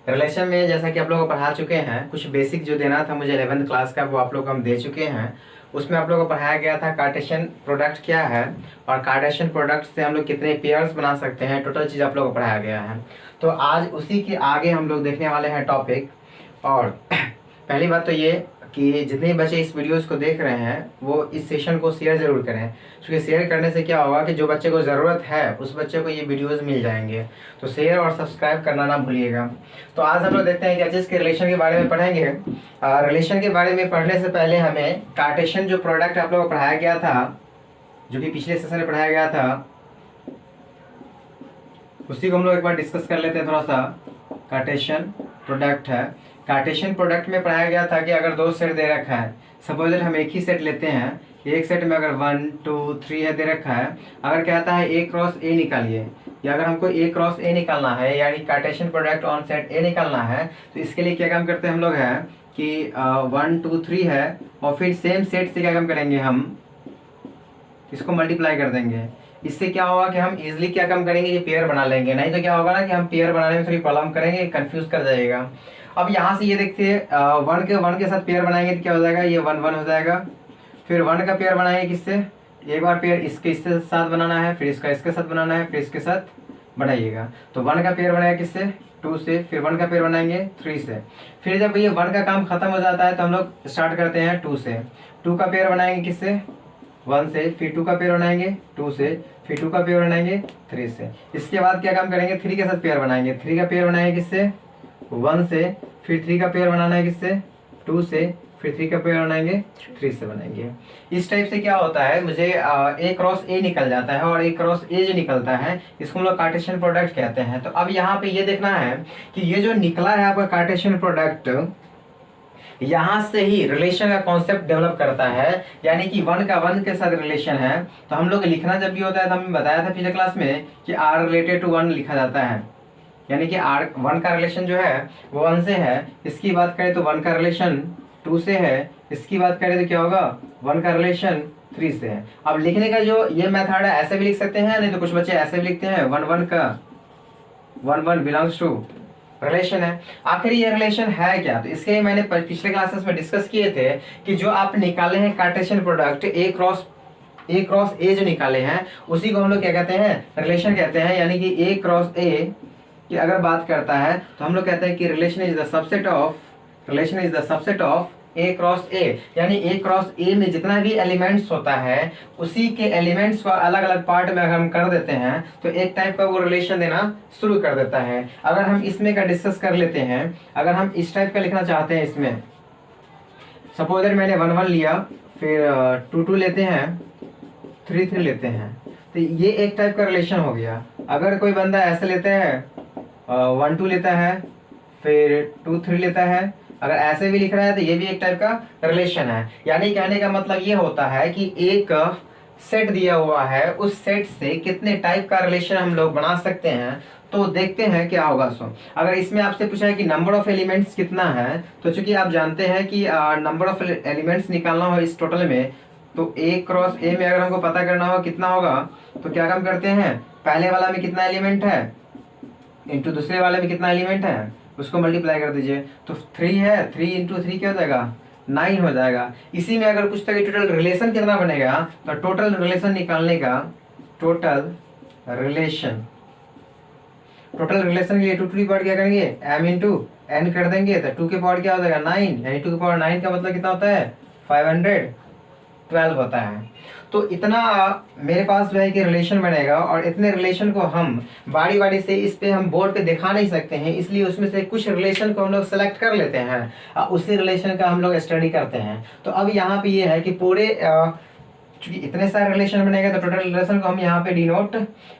Relation में जैसा कि आप लोगों को पढ़ा चुके हैं, कुछ बेसिक जो देना था मुझे 11th क्लास का वो आप लोग को हम दे चुके हैं। उसमें आप लोगों को पढ़ाया गया था कार्टेशियन प्रोडक्ट क्या है और कार्टेशियन प्रोडक्ट से हम लोग कितने पेयर्स बना सकते हैं, टोटल चीज़ आप लोगों को पढ़ाया गया है। तो आज उसी के आगे हम लोग देखने वाले हैं टॉपिक। और पहली बात तो ये कि जितने बच्चे इस वीडियोस को देख रहे हैं वो इस सेशन को शेयर ज़रूर करें, क्योंकि शेयर करने से क्या होगा कि जो बच्चे को ज़रूरत है उस बच्चे को ये वीडियोस मिल जाएंगे। तो शेयर और सब्सक्राइब करना ना भूलिएगा। तो आज हम लोग देखते हैं कि एचएस के रिलेशन के बारे में पढ़ेंगे। रिलेशन के बारे में पढ़ने से पहले हमें कार्टेशियन जो प्रोडक्ट आप लोगों को पढ़ाया गया था, जो कि पिछले सेशन में पढ़ाया गया था, उसी को हम लोग एक बार डिस्कस कर लेते हैं थोड़ा सा। कार्टेशियन प्रोडक्ट है। कार्टेशियन प्रोडक्ट में पढ़ाया गया था कि अगर दो सेट दे रखा है, सपोज हम एक ही सेट लेते हैं, एक सेट में अगर 1 2 3 है दे रखा है, अगर कहता है A क्रॉस A निकालिए, या अगर हमको A क्रॉस A निकालना है यानी Cartesian product on set A निकालना है, तो इसके लिए क्या काम करते हैं हम लोग है कि 1 2 3 है और फिर सेम सेट से क्या काम करेंगे, हम इसको मल्टीप्लाई कर देंगे। इससे क्या होगा कि हम इजीली क्या काम करेंगे, ये पेयर बना लेंगे। नहीं तो क्या होगा ना कि हम पेयर बनाने में थोड़ी प्रॉब्लम करेंगे, कंफ्यूज कर जाएगा। अब यहाँ से ये देखते हैं 1 के साथ पेयर बनाएंगे तो क्या हो जाएगा, ये 1 1 हो जाएगा। फिर 1 का पेयर बनाएंगे किससे, एक बार पेयर इसके साथ बनाना है, फिर इसका इसके साथ बनाना है, फिर इसके साथ बनाइएगा। तो 1 का पेयर बनाएगा किससे, 2 से। फिर 1 का पेयर बनाएंगे 3 से। फिर जब ये 1 का काम खत्म हो जाता है तो हम लोग स्टार्ट करते हैं 2 से। 2 का पेयर बनाएंगे किससे, 1 से। फिर 2 का पेयर बनाएंगे 2 से। फिर 2 का पेयर बनाएंगे 3 से। इसके बाद क्या काम करेंगे, 3 के साथ पेयर बनाएंगे। 3 का पेयर बनाएंगे किससे, 1 से। फिर 3 का पेयर बनाना है किससे, 2 से। फिर 3 का पेयर बनाएंगे 3 से बनाएंगे। इस टाइप से क्या होता है, मुझे A क्रॉस A निकल जाता है, और A क्रॉस A जो निकलता है इसको हम लोग कार्टेशियन प्रोडक्ट कहते हैं। तो अब यहाँ पे ये देखना है कि ये जो निकला है आपका कार्टेशियन प्रोडक्ट, यहाँ से ही रिलेशन का कॉन्सेप्ट डेवलप करता है। यानी कि 1 का 1 के साथ रिलेशन है, तो हम लोग लिखना जब भी होता है तो हमने बताया था पिछले क्लास में कि R रिलेटेड टू 1 लिखा जाता है। यानी कि R 1 का रिलेशन जो है वो 1 से है। इसकी बात करें तो 1 का रिलेशन 2 से है। इसकी बात करें तो क्या होगा, 1 का रिलेशन 3 से है। अब लिखने का जो ये मेथड है ऐसे भी लिख सकते हैं, नहीं तो कुछ बच्चे ऐसे भी लिखते हैं 1 1 का 1 1 बिलोंग्स टू रिलेशन है। आखिर ये रिलेशन है क्या, तो इसके मैंने पिछले क्लासेस में डिस्कस किए थे कि जो आप निकाले हैं Cartesian product A cross A जो निकाले हैं उसी को हम लोग क्या कहते हैं, रिलेशन कहते हैं। यानी कि A क्रॉस A की अगर बात करता है तो हम लोग कहते हैं कि relation is the subset of A cross A। यानी A क्रॉस A में जितना भी एलिमेंट्स होता है उसी के एलिमेंट्स को अलग अलग पार्ट में अगर हम कर देते हैं तो एक टाइप का वो रिलेशन देना शुरू कर देता है। अगर हम इसमें का डिस्कस कर लेते हैं, अगर हम इस टाइप का लिखना चाहते हैं, इसमें सपोज मैंने 1 1 लिया, फिर 2 2 लेते हैं, 3 3 लेते हैं, तो ये एक टाइप का रिलेशन हो गया। अगर कोई बंदा ऐसे लेता है 1 2 लेता है, फिर 2 3 लेता है, अगर ऐसे भी लिख रहा है तो ये भी एक टाइप का रिलेशन है। यानी कहने का मतलब ये होता है कि एक सेट दिया हुआ है, उस सेट से कितने टाइप का रिलेशन हम लोग बना सकते हैं। तो देखते हैं क्या होगा। सो अगर इसमें आपसे पूछा है कि नंबर ऑफ एलिमेंट्स कितना है, तो चूंकि आप जानते हैं कि नंबर ऑफ एलिमेंट्स निकालना हो इस टोटल में, तो A क्रॉस A में अगर हमको पता करना हो कितना होगा, तो क्या काम करते हैं, पहले वाला में कितना एलिमेंट है इंटू दूसरे वाले में कितना एलिमेंट है उसको मल्टीप्लाई कर दीजिए। तो 3 है, 3 इंटू 3 क्या हो जाएगा, 9 हो जाएगा। इसी में अगर कुछ तक टोटल रिलेशन कितना बनेगा, तो टोटल रिलेशन निकालने का, टोटल रिलेशन के लिए 2 टू की पावर क्या करेंगे, m इंटू n कर देंगे, तो 2 के पावर क्या हो जाएगा 9, यानी 2 के पावर 9 का मतलब कितना होता है 512 होता है। तो इतना मेरे पास जो है कि रिलेशन बनेगा, और इतने रिलेशन को हम बारी बारी से इस पे हम बोर्ड पे दिखा नहीं सकते हैं, इसलिए उसमें से कुछ रिलेशन को हम लोग सेलेक्ट कर लेते हैं, उसी रिलेशन का हम लोग स्टडी करते हैं। तो अब यहाँ पे ये है कि पूरे चूंकि इतने सारे रिलेशन बनेगा तो टोटल रिलेशन को हम यहाँ पे डिनोट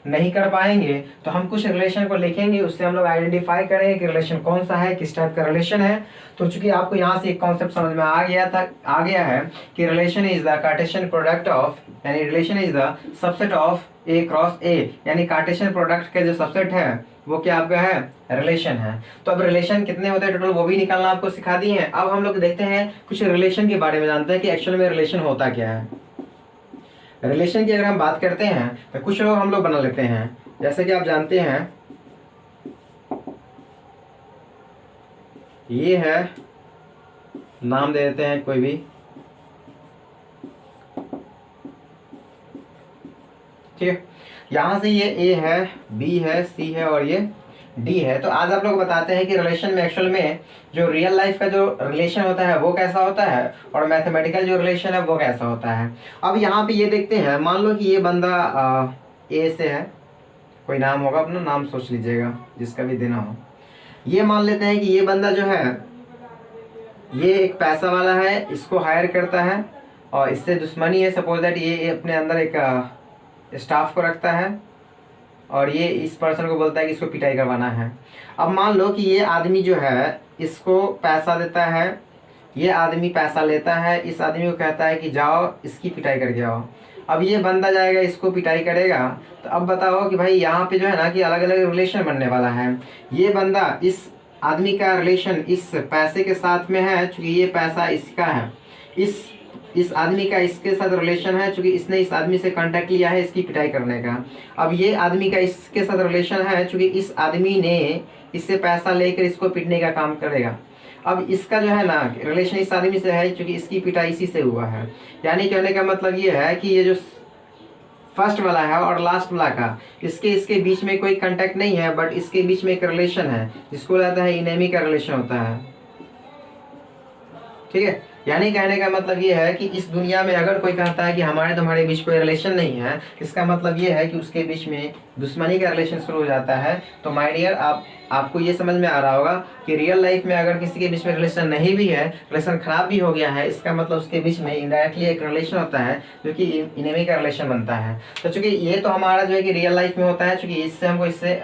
नहीं कर पाएंगे, तो हम कुछ रिलेशन को लिखेंगे, उससे हम लोग आइडेंटिफाई करेंगे कि रिलेशन कौन सा है, किस टाइप का रिलेशन है। तो चूंकि आपको यहाँ से एक कॉन्सेप्ट समझ में आ गया है कि relation is the Cartesian product of, यानी relation is the subset of A cross A, यानी कार्टेशियन प्रोडक्ट का जो सबसेट है वो क्या आपका है, रिलेशन है। तो अब रिलेशन कितने होते हैं टोटल वो भी निकालना आपको सिखा दिए हैं। अब हम लोग देखते हैं कुछ रिलेशन के बारे में, जानते हैं कि एक्चुअल में रिलेशन होता क्या है। रिलेशन की अगर हम बात करते हैं तो कुछ लोग हम लोग बना लेते हैं, जैसे कि आप जानते हैं ये है, नाम दे देते हैं कोई भी, ठीक है। यहाँ से ये ए है, बी है, सी है और ये डी है। तो आज आप लोग बताते हैं कि रिलेशन में एक्चुअल में जो रियल लाइफ का जो रिलेशन होता है वो कैसा होता है और मैथमेटिकल जो रिलेशन है वो कैसा होता है। अब यहाँ पे ये देखते हैं, मान लो कि ये बंदा ए से है, कोई नाम होगा, अपना नाम सोच लीजिएगा जिसका भी देना हो। ये मान लेते हैं कि ये बंदा जो है ये एक पैसा वाला है, इसको हायर करता है और इससे दुश्मनी है। सपोज दैट ये अपने अंदर एक स्टाफ को रखता है और ये इस पर्सन को बोलता है कि इसको पिटाई करवाना है। अब मान लो कि ये आदमी जो है इसको पैसा देता है, ये आदमी पैसा लेता है, इस आदमी को कहता है कि जाओ इसकी पिटाई करके आओ। अब ये बंदा जाएगा, इसको पिटाई करेगा। तो अब बताओ कि भाई यहाँ पे जो है ना कि अलग अलग रिलेशन बनने वाला है। ये बंदा इस आदमी का रिलेशन इस पैसे के साथ में है, चूँकि ये पैसा इसका है। इस आदमी का इसके साथ रिलेशन है, चूँकि इसने इस आदमी से कांटेक्ट लिया है इसकी पिटाई करने का। अब ये आदमी का इसके साथ रिलेशन है, चूँकि इस आदमी ने इससे पैसा लेकर इसको पीटने का काम करेगा। अब इसका जो है ना रिलेशन इस आदमी से है, चूँकि इसकी पिटाई इसी से हुआ है। यानी कहने का मतलब ये है कि ये जो फर्स्ट वाला है और लास्ट वाला का इसके बीच में कोई कांटेक्ट नहीं है, बट इसके बीच में एक रिलेशन है जिसको कहता है इनेमी का रिलेशन होता है, ठीक है। यानी कहने का मतलब ये है कि इस दुनिया में अगर कोई कहता है कि हमारे तुम्हारे बीच कोई रिलेशन नहीं है, इसका मतलब ये है कि उसके बीच में दुश्मनी का रिलेशन शुरू हो जाता है। तो माय डियर, आपको ये समझ में आ रहा होगा कि रियल लाइफ में अगर किसी के बीच में रिलेशन नहीं भी है, रिलेशन खराब भी हो गया है, इसका मतलब उसके बीच में इनडायरेक्टली एक रिलेशन होता है जो कि इनेमी का रिलेशन बनता है। तो चूंकि ये तो हमारा जो है कि रियल लाइफ में होता है, चूंकि इससे हमको इससे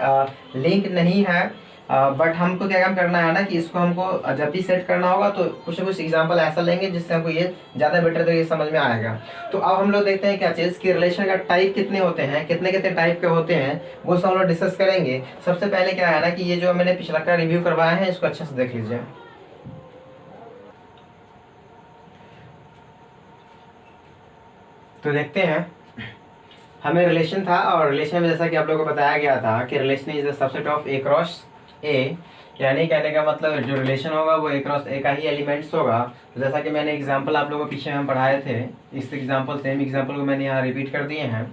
लिंक नहीं है, बट हमको क्या काम करना है ना कि इसको हमको जब भी सेट करना होगा तो कुछ न कुछ एग्जांपल ऐसा लेंगे जिससे हमको ये ज़्यादा बेटर तरीके से समझ में आएगा। तो अब हम लोग देखते हैं क्या चीज़ कि रिलेशन का टाइप कितने होते हैं, कितने कितने टाइप के होते हैं, वो सब हम लोग डिस्कस करेंगे। सबसे पहले क्या है ना कि ये जो मैंने पिछला का रिव्यू करवाया है इसको अच्छे से देख लीजिए। तो देखते हैं, हमें रिलेशन था और रिलेशन में जैसा कि आप लोगों को बताया गया था कि relation is the subset of A cross A, यानी कहने का मतलब जो रिलेशन होगा वो ए क्रॉस ए का ही एलिमेंट्स होगा। तो जैसा कि मैंने एग्जांपल आप लोगों को पीछे हम पढ़ाए थे, इस एग्जांपल सेम एग्जांपल को मैंने यहाँ रिपीट कर दिए हैं।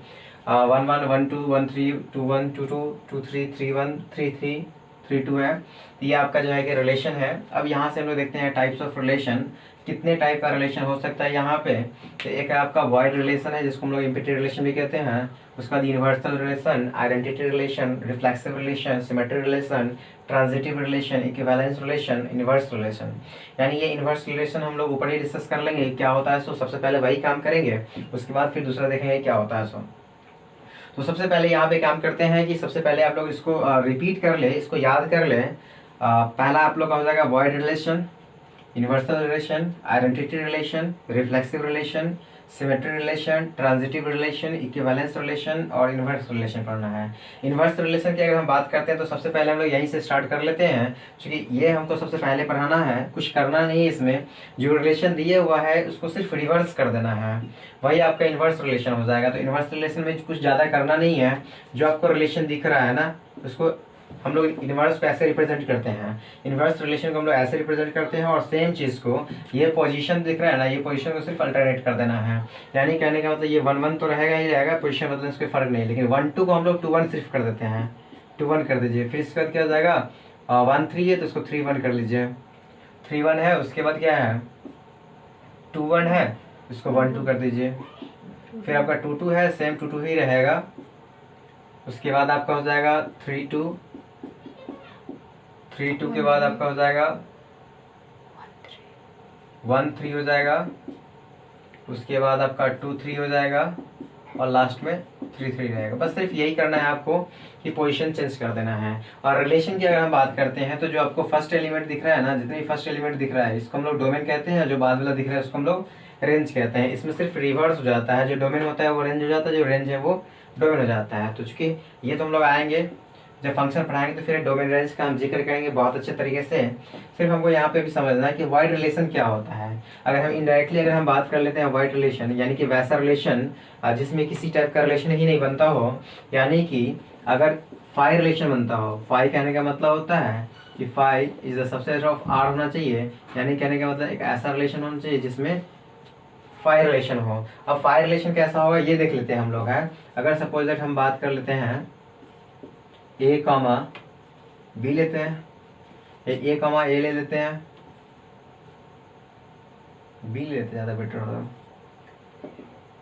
1 1 1 2 1 3 2 1 2 2 2 3 3 1 3 3 3 2 है। ये आपका जो है कि रिलेशन है। अब यहाँ से हम लोग देखते हैं टाइप्स ऑफ रिलेशन, कितने टाइप का रिलेशन हो सकता है यहाँ पे। तो एक आपका वॉइड रिलेशन है जिसको हम लोग इम्प्लीसिट रिलेशन भी कहते हैं। उसके बाद universal relation, identity relation, reflexive relation, symmetric relation, transitive relation, equivalence relation, inverse relation. यानी ये इनवर्स रिलेशन हम लोग ऊपर ही डिस्कस कर लेंगे क्या होता है। सो सबसे पहले वही काम करेंगे, उसके बाद फिर दूसरा देखेंगे क्या होता है। तो सबसे पहले यहाँ पे काम करते हैं कि सबसे पहले आप लोग इसको रिपीट कर ले, इसको याद कर ले। पहला आप लोग का हो जाएगा void relation, universal relation, identity relation, reflexive relation, symmetric relation, transitive relation, equivalence relation और इनवर्स रिलेशन पढ़ना है। इनवर्स रिलेशन की अगर हम बात करते हैं तो सबसे पहले हम लोग यहीं से स्टार्ट कर लेते हैं, क्योंकि ये हमको सबसे पहले पढ़ाना है, कुछ करना नहीं है इसमें। जो रिलेशन दिए हुआ है उसको सिर्फ रिवर्स कर देना है, वही आपका इनवर्स रिलेशन हो जाएगा। तो इनवर्स रिलेशन में कुछ ज़्यादा करना नहीं है, जो आपको रिलेशन दिख रहा है ना उसको हम लोग इनवर्स को ऐसे रिप्रेजेंट करते हैं। इनवर्स रिलेशन को हम लोग ऐसे रिप्रेजेंट करते हैं और सेम चीज़ को, ये पोजीशन दिख रहा है ना, ये पोजीशन को सिर्फ अल्टरनेट कर देना है। यानी कहने का मतलब ये 1 1 तो रहेगा ही रहेगा, पोजीशन मतलब इसको फर्क नहीं, लेकिन 1 2 को हम लोग 2 1 सिर्फ कर देते हैं, 2 1 कर दीजिए। फिर इसके बाद क्या हो जाएगा, 1 3 है तो इसको 3 1 कर लीजिए, 3 1 है। उसके बाद क्या है, 2 1 है, इसको 1 2 कर दीजिए। फिर आपका 2 2 है, सेम 2 2 ही रहेगा। उसके बाद आपका हो जाएगा 3 2, 3 2 के बाद आपका हो जाएगा 1 3 हो जाएगा। उसके बाद आपका 2 3 हो जाएगा और लास्ट में 3 3 रहेगा। बस सिर्फ यही करना है आपको कि पोजीशन चेंज कर देना है। और रिलेशन की अगर हम बात करते हैं तो जो आपको फर्स्ट एलिमेंट दिख रहा है ना, जितने भी फर्स्ट एलिमेंट दिख रहा है इसको हम लोग डोमेन कहते हैं, जो बाद वाला दिख रहा है उसको हम लोग रेंज कहते हैं। इसमें सिर्फ रिवर्स हो जाता है, जो डोमेन होता है वो रेंज हो जाता है, जो रेंज है वो डोमेन हो जाता है। तो चूंकि ये तो हम लोग आएंगे जब फंक्शन पढ़ाएंगे तो फिर डोमेन रेंज का हम जिक्र करेंगे बहुत अच्छे तरीके से। सिर्फ हमको यहाँ पे भी समझना है कि वाइड रिलेशन क्या होता है। अगर हम इनडायरेक्टली अगर हम बात कर लेते हैं वाइड रिलेशन, यानी कि वैसा रिलेशन जिसमें किसी टाइप का रिलेशन ही नहीं बनता हो, यानी कि अगर फाई रिलेशन बनता हो, फाई कहने का मतलब होता है कि phi is the subset of R होना चाहिए, यानी कहने का मतलब एक ऐसा रिलेशन होना चाहिए जिसमें फाई रिलेशन हो। अब फाई रिलेशन कैसा होगा ये देख लेते हैं हम लोग है। अगर सपोज दैट हम बात कर लेते हैं ए कॉमा बी लेते हैं, ए कॉमा ए ले लेते हैं, बी लेते हैं, ज़्यादा बेटर होगा।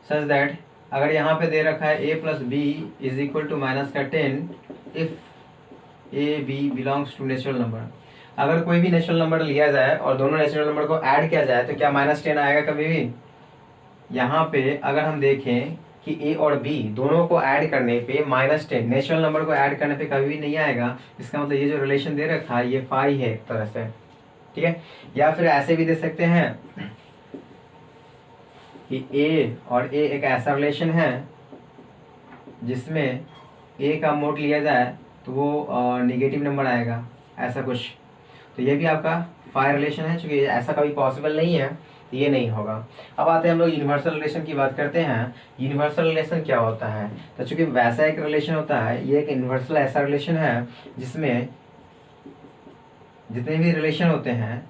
सच दैट अगर यहाँ पे दे रखा है a plus B is equal to minus का 10 if A B belongs to natural number. अगर कोई भी नेचुरल नंबर लिया जाए और दोनों नेचुरल नंबर को ऐड किया जाए तो क्या -10 आएगा कभी भी? यहाँ पे अगर हम देखें कि a और b दोनों को ऐड करने पे -10, नेचुरल नंबर को ऐड करने पे कभी भी नहीं आएगा। इसका मतलब ये जो रिलेशन दे रखा है ये फाई है एक तरह से, ठीक है। या फिर ऐसे भी दे सकते हैं कि a और a एक ऐसा रिलेशन है जिसमें a का मोड लिया जाए तो वो निगेटिव नंबर आएगा, ऐसा कुछ। तो ये भी आपका फाई रिलेशन है, चूँकि ऐसा कभी पॉसिबल नहीं है तो ये नहीं होगा। अब आते हैं हम लोग यूनिवर्सल रिलेशन की बात करते हैं। यूनिवर्सल रिलेशन क्या होता है? तो चूँकि वैसा एक रिलेशन होता है, ये एक यूनिवर्सल ऐसा रिलेशन है जिसमें जितने भी रिलेशन होते हैं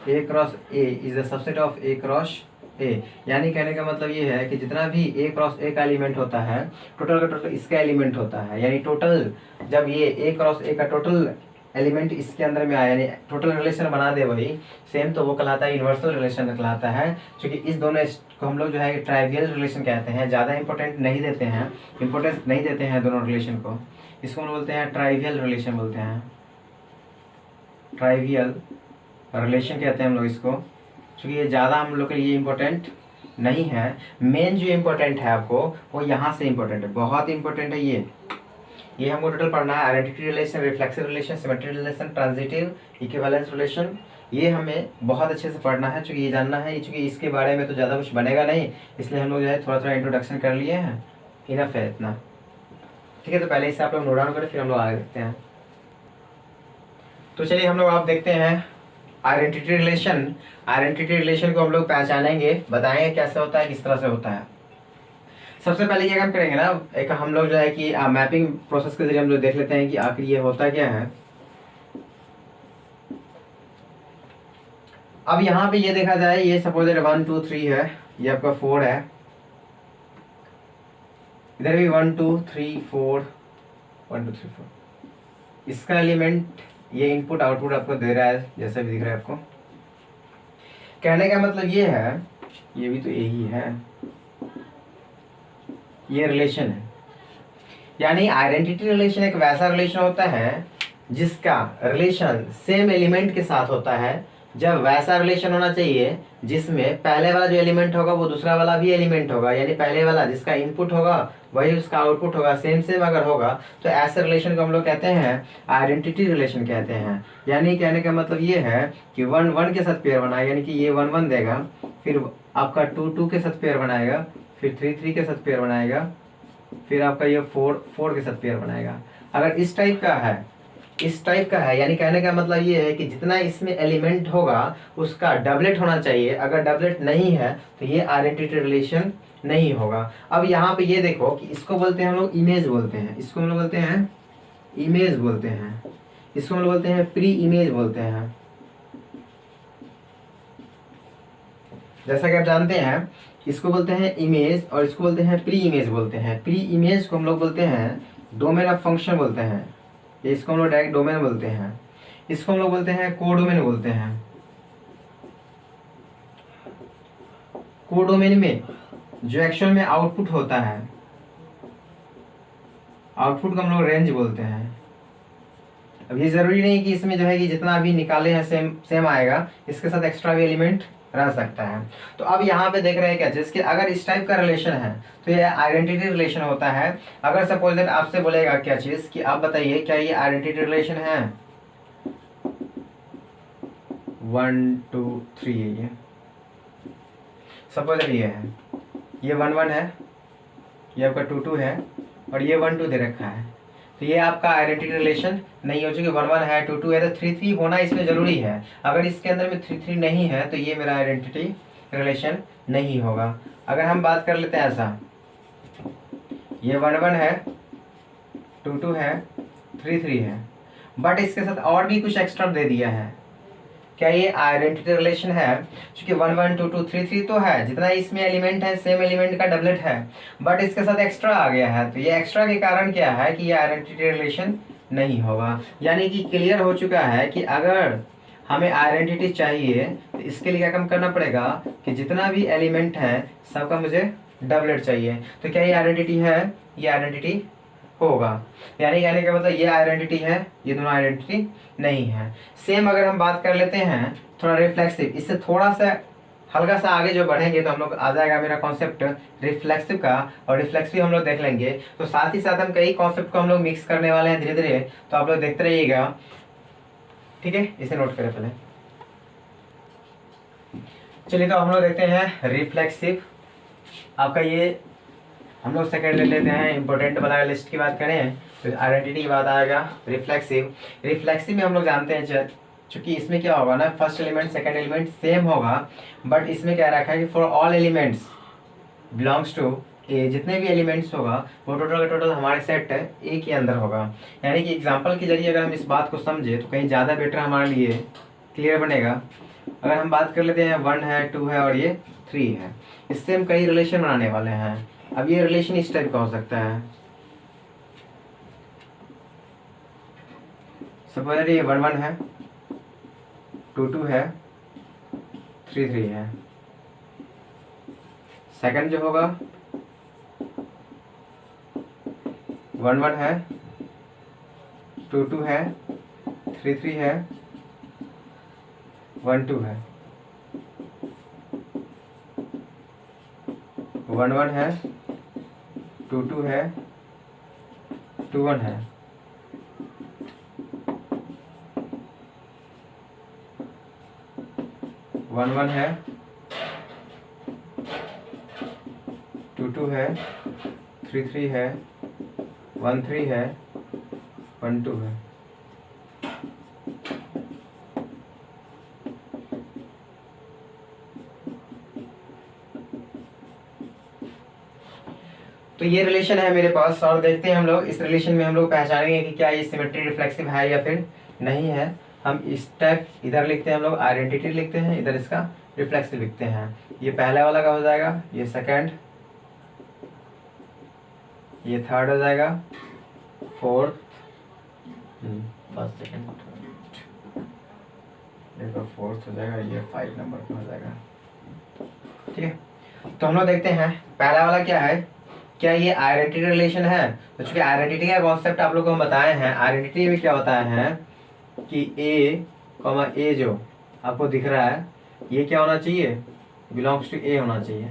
A cross A is the subset of A cross A, यानी कहने का मतलब ये है कि जितना भी ए क्रॉस ए का एलिमेंट होता है टोटल का टोटल इसका एलिमेंट होता है, यानी टोटल जब ये ए क्रॉस ए का टोटल एलिमेंट इसके अंदर में आया यानी टोटल रिलेशन बना दे वही सेम, तो वो कहलाता है यूनिवर्सल रिलेशन कहलाता है। क्योंकि इस दोनों को हम लोग जो है ट्राइवियल रिलेशन कहते हैं, ज़्यादा इंपॉर्टेंट नहीं देते हैं, इंपॉर्टेंस नहीं देते हैं दोनों रिलेशन को। इसको हम बोलते हैं ट्राइवियल रिलेशन बोलते हैं, ट्राइवियल रिलेशन कहते हैं हम लोग इसको, क्योंकि ये ज़्यादा हम लोग के लिए इम्पोर्टेंट नहीं है। मेन जो इम्पोर्टेंट है आपको वो यहाँ से इम्पोर्टेंट है, बहुत इंपॉर्टेंट है ये हमको टोटल पढ़ना है। Identity relation, reflexive relation, symmetry relation, transitive, equivalence relation, ये हमें बहुत अच्छे से पढ़ना है, चूँकि ये जानना है। चूँकि इसके बारे में तो ज़्यादा कुछ बनेगा नहीं, इसलिए हम लोग जो है थोड़ा थोड़ा इंट्रोडक्शन कर लिए हैं, इनफ है इतना, ठीक है। तो पहले इससे आप लोग नोट डाउन करें, फिर हम लोग आगे देखते हैं। तो चलिए हम लोग आप देखते हैं आइडेंटिटी रिलेशन। आइडेंटिटी रिलेशन को हम लोग पहचानेंगे, बताएंगे कैसे होता है, किस तरह से होता है। सबसे पहले ये काम करेंगे ना, एक हम लोग जो है कि मैपिंग प्रोसेस के जरिए हम लोग देख लेते हैं कि आखिर ये होता क्या है। अब यहाँ पे ये देखा जाए, ये सपोज 1 2 3 है, ये आपका 4 है, इधर भी 1 2 3 4 1 2 3 4, इसका एलिमेंट ये इनपुट आउटपुट आपको दे रहा है, जैसा भी दिख रहा है आपको। कहने का मतलब ये है, ये भी तो यही है, ये रिलेशन है। यानी आइडेंटिटी रिलेशन एक वैसा रिलेशन होता है जिसका रिलेशन सेम एलिमेंट के साथ होता है। जब वैसा रिलेशन होना चाहिए जिसमें पहले वाला जो एलिमेंट होगा वो दूसरा वाला भी एलिमेंट होगा, यानी पहले वाला जिसका इनपुट होगा वही उसका आउटपुट होगा, सेम सेम अगर होगा तो ऐसे रिलेशन को हम लोग कहते हैं आइडेंटिटी रिलेशन कहते हैं। यानी कहने का मतलब ये है कि 1 1 के साथ पेयर बनाएगा, यानी कि ये 1 1 देगा, फिर आपका 2 2 के साथ पेयर बनाएगा, फिर 3 3 के साथ पेयर बनाएगा, फिर आपका ये 4 4 के साथ पेयर बनाएगा। अगर इस टाइप का है, यानी कहने का मतलब ये है कि जितना इसमें एलिमेंट होगा उसका डबलेट होना चाहिए। अगर डबलेट नहीं है तो ये आइडेंटिटी रिलेशन नहीं होगा। अब यहाँ पे ये देखो कि इसको बोलते हैं हम लोग इमेज बोलते हैं, इसको हम लोग बोलते हैं इमेज बोलते हैं, इसको हम लोग बोलते हैं प्री इमेज बोलते हैं। जैसा कि आप जानते हैं इसको बोलते हैं इमेज और इसको बोलते हैं प्री इमेज बोलते हैं। प्री इमेज को हम लोग बोलते हैं डोमेन ऑफ फंक्शन बोलते हैं, इसको हम लोग डायरेक्ट डोमेन बोलते हैं, इसको हम लोग बोलते हैं कोडोमेन बोलते हैं। कोडोमेन में जो एक्चुअल में आउटपुट होता है, आउटपुट को हम लोग रेंज बोलते हैं। अब ये जरूरी नहीं कि इसमें जो है कि जितना अभी निकाले हैं सेम सेम आएगा, इसके साथ एक्स्ट्रा भी एलिमेंट रह सकता है। तो अब यहाँ पे देख रहे हैं क्या चीज कि अगर इस टाइप का रिलेशन है तो ये आइडेंटिटी रिलेशन होता है। अगर सपोज दैट आपसे बोलेगा क्या चीज कि आप बताइए क्या ये आइडेंटिटी रिलेशन है, 1 2 3 है, ये सपोज दैट ये है, ये 1 1 है, ये आपका 2 2 है और ये 1 2 दे रखा है, तो ये आपका आइडेंटिटी रिलेशन नहीं हो। चुकी 1 1 है 2 2 है तो 3 3 होना इसमें जरूरी है। अगर इसके अंदर में 3 3 नहीं है तो ये मेरा आइडेंटिटी रिलेशन नहीं होगा। अगर हम बात कर लेते हैं ऐसा, ये 1 1 है 2 2 है 3 3 है, बट इसके साथ और भी कुछ एक्स्ट्रा दे दिया है। क्या ये आइडेंटिटी रिलेशन है? क्योंकि 1 1 2 2 3 3 तो है, जितना इसमें एलिमेंट है सेम एलिमेंट का डबलेट है, बट इसके साथ एक्स्ट्रा आ गया है, तो ये एक्स्ट्रा के कारण क्या है कि ये आइडेंटिटी रिलेशन नहीं होगा। यानी कि क्लियर हो चुका है कि अगर हमें आइडेंटिटी चाहिए तो इसके लिए क्या काम करना पड़ेगा कि जितना भी एलिमेंट है सबका मुझे डबलेट चाहिए। तो क्या ये आइडेंटिटी है? ये आइडेंटिटी होगा। यानी कहने का मतलब ये आइडेंटिटी है, ये दोनों आइडेंटिटी नहीं है। सेम अगर हम बात कर लेते हैं थोड़ा रिफ्लेक्सिव, इससे थोड़ा सा हल्का सा आगे जो बढ़ेंगे तो हम लोग आ जाएगा मेरा कॉन्सेप्ट रिफ्लेक्सिव का, और रिफ्लेक्सिव हम लोग देख लेंगे। तो साथ ही साथ हम कई कॉन्सेप्ट को हम लोग मिक्स करने वाले हैं धीरे धीरे, तो आप लोग देखते रहिएगा। ठीक है, इसे नोट करें पहले। चलिए तो हम लोग देखते हैं रिफ्लेक्सिव। आपका ये हम लोग सेकंड ले लेते हैं, इंपॉर्टेंट वाला लिस्ट की बात करें तो आइडेंटिटी की बात आएगा रिफ्लेक्सिव। रिफ्लेक्सिव में हम लोग जानते हैं चूंकि इसमें क्या होगा ना, first element second element same होगा, बट इसमें क्या रखा है कि for all elements belongs to A, जितने भी एलिमेंट्स होगा वो टोटल का टोटल हमारे सेट ए के अंदर होगा। यानी कि एग्जांपल के जरिए अगर हम इस बात को समझे तो कहीं ज़्यादा बेटर हमारे लिए क्लियर बनेगा। अगर हम बात कर लेते हैं 1 है 2 है और ये 3 है, इससे हम कई रिलेशन बनाने वाले हैं। अब ये रिलेशन इस टाइप का हो सकता है, सपोज ये 1 1 है 2 2 है 3 3 है। सेकंड जो होगा 1 1 है 2 2 है 3 3 है 1 2 है। 1 1 है 2 2 है 2 1 है। 1 1 है 2 2 है 3 3 है 1 3 है 1 2 है। तो ये रिलेशन है मेरे पास, और देखते हैं हम लोग इस रिलेशन में हम लोग पहचानेंगे कि क्या ये सिमेट्री रिफ्लेक्सिव है या फिर नहीं है। हम इस टाइप इधर लिखते हैं, हम लोग आइडेंटिटी लिखते हैं, इधर इसका रिफ्लेक्सिव लिखते हैं। ये पहला वाला का हो जाएगा, ये सेकंड, ये थर्ड हो जाएगा, fourth, first second third, fourth हो जाएगा, ये 5 नंबर का हो जाएगा। ठीक है, तो हम लोग देखते हैं पहला वाला क्या है, क्या ये आइडेंटिटी रिलेशन है। तो चूंकि आइडेंटिटी का कॉन्सेप्ट आप लोग को हम बताए हैं, आइडेंटिटी में क्या होता है कि ए जो आपको दिख रहा है ये क्या होना चाहिए, बिलोंग्स टू ए होना चाहिए।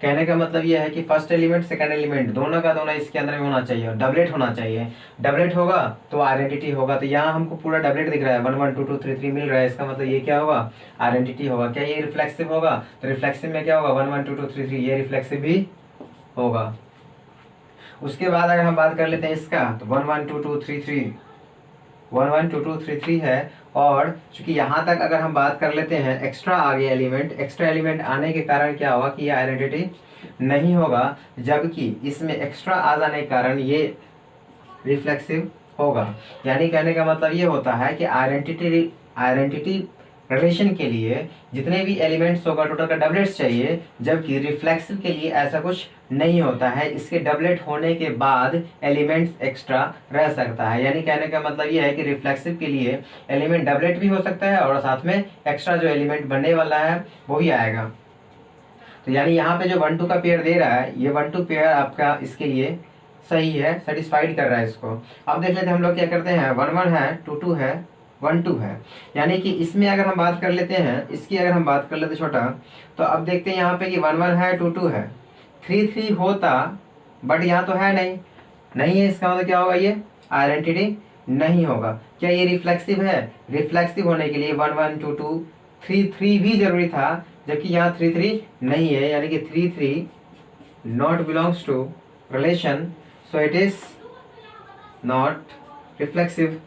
कहने का मतलब ये है कि फर्स्ट एलिमेंट सेकंड एलिमेंट दोनों का दोनों इसके अंदर में होना चाहिए और डबलेट होना चाहिए। डबलेट होगा तो आइडेंटिटी होगा। तो यहाँ हमको पूरा डबलेट दिख रहा है, 1 1 2 2 3 3 मिल रहा है, इसका मतलब ये क्या होगा, आइडेंटिटी होगा। क्या ये रिफ्लेक्सिव होगा? तो रिफ्लेक्सिव में क्या होगा, 1 1 2 2 3 3, ये रिफ्लेक्सिव भी होगा। उसके बाद अगर हम बात कर लेते हैं इसका, तो 1 1 2 2 3 3, 1 1 2 2 3 3 है। और चूंकि यहाँ तक अगर हम बात कर लेते हैं एक्स्ट्रा आ गया एलिमेंट, एक्स्ट्रा एलिमेंट आने के कारण क्या होगा कि ये आइडेंटिटी नहीं होगा, जबकि इसमें एक्स्ट्रा आ जाने के कारण ये रिफ्लेक्सिव होगा। यानी कहने का मतलब ये होता है कि आइडेंटिटी रिलेशन के लिए जितने भी एलिमेंट्स होगा टोटल का डबलेट्स चाहिए, जबकि रिफ्लेक्सिव के लिए ऐसा कुछ नहीं होता है। इसके डबलेट होने के बाद एलिमेंट्स एक्स्ट्रा रह सकता है। यानी कहने का मतलब ये है कि रिफ्लेक्सिव के लिए एलिमेंट डबलेट भी हो सकता है और साथ में एक्स्ट्रा जो एलिमेंट बनने वाला है वो भी आएगा। तो यानी यहाँ पे जो 1 2 का पेयर दे रहा है, ये 1 2 पेयर आपका इसके लिए सही है, सेटिस्फाइड कर रहा है इसको। अब देख लेते हैं हम लोग क्या करते हैं, 1 1 है 2 2 है 1 2 है। यानी कि इसमें अगर हम बात कर लेते हैं, इसकी अगर हम बात कर लेते छोटा, तो अब देखते हैं यहाँ पे कि 1 1 है 2 2 है, 3 3 होता, बट यहाँ तो है नहीं है। इसका मतलब क्या होगा, ये आइडेंटिटी नहीं होगा। क्या ये रिफ्लेक्सिव है? रिफ्लेक्सिव होने के लिए 1 1 2 2 3 3 भी जरूरी था, जबकि यहाँ 3 3 नहीं है। यानी कि 3 3 not belongs to relation, so it is not reflexive.